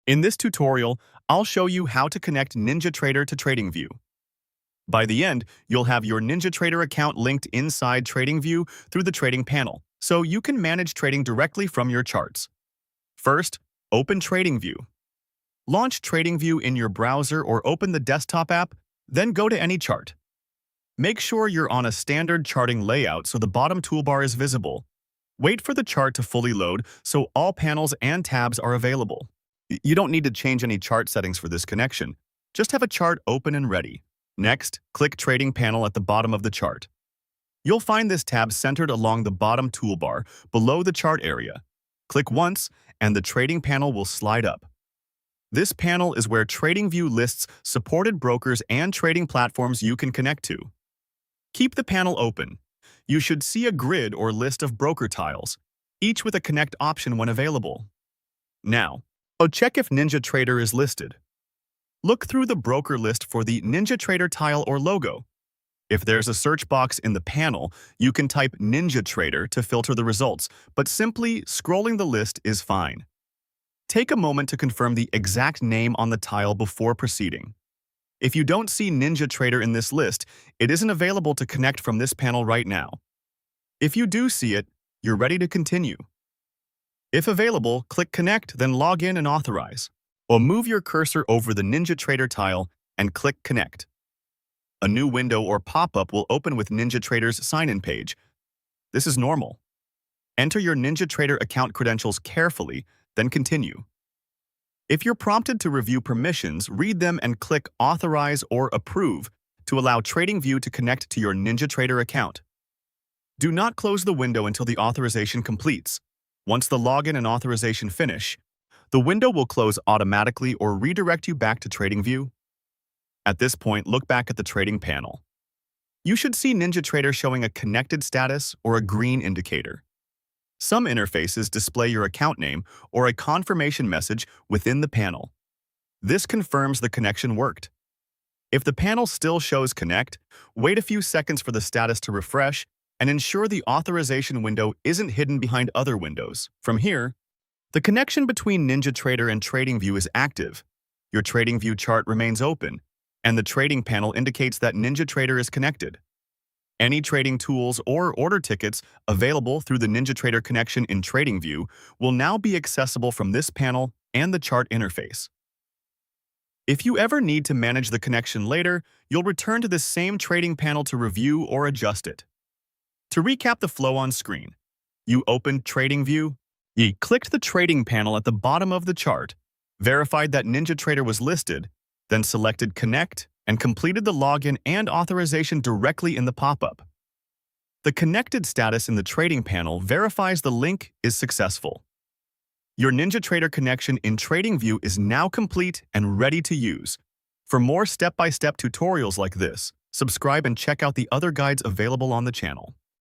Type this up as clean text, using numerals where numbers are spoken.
In this tutorial, I'll show you how to connect Ninjatrader to Tradingview. By the end, you'll have your Ninjatrader account linked inside Tradingview through the trading panel, so you can manage trading directly from your charts. First, open Tradingview. Launch Tradingview in your browser or open the desktop app, then go to any chart. Make sure you're on a standard charting layout so the bottom toolbar is visible. Wait for the chart to fully load so all panels and tabs are available. You don't need to change any chart settings for this connection. Just have a chart open and ready. Next, click Trading Panel at the bottom of the chart. You'll find this tab centered along the bottom toolbar below the chart area. Click once, and the Trading Panel will slide up. This panel is where Tradingview lists supported brokers and trading platforms you can connect to. Keep the panel open. You should see a grid or list of broker tiles, each with a connect option when available. Now, check if Ninjatrader is listed. Look through the broker list for the Ninjatrader tile or logo. If there's a search box in the panel, you can type Ninjatrader to filter the results, but simply scrolling the list is fine. Take a moment to confirm the exact name on the tile before proceeding. If you don't see Ninjatrader in this list, it isn't available to connect from this panel right now. If you do see it, you're ready to continue. If available, click Connect, then log in and authorize. Or move your cursor over the Ninjatrader tile and click Connect. A new window or pop-up will open with Ninjatrader's sign-in page. This is normal. Enter your Ninjatrader account credentials carefully, then continue. If you're prompted to review permissions, read them and click Authorize or Approve to allow Tradingview to connect to your Ninjatrader account. Do not close the window until the authorization completes. Once the login and authorization finish, the window will close automatically or redirect you back to Tradingview. At this point, look back at the trading panel. You should see Ninjatrader showing a connected status or a green indicator. Some interfaces display your account name or a confirmation message within the panel. This confirms the connection worked. If the panel still shows Connect, wait a few seconds for the status to refresh and ensure the authorization window isn't hidden behind other windows. From here, the connection between Ninjatrader and Tradingview is active. Your Tradingview chart remains open, and the trading panel indicates that Ninjatrader is connected. Any trading tools or order tickets available through the Ninjatrader connection in Tradingview will now be accessible from this panel and the chart interface. If you ever need to manage the connection later, you'll return to this same trading panel to review or adjust it. To recap the flow on screen, you opened Tradingview, you clicked the trading panel at the bottom of the chart, verified that Ninjatrader was listed, then selected Connect and completed the login and authorization directly in the pop-up. The connected status in the trading panel verifies the link is successful. Your Ninjatrader connection in Tradingview is now complete and ready to use. For more step-by-step tutorials like this, subscribe and check out the other guides available on the channel.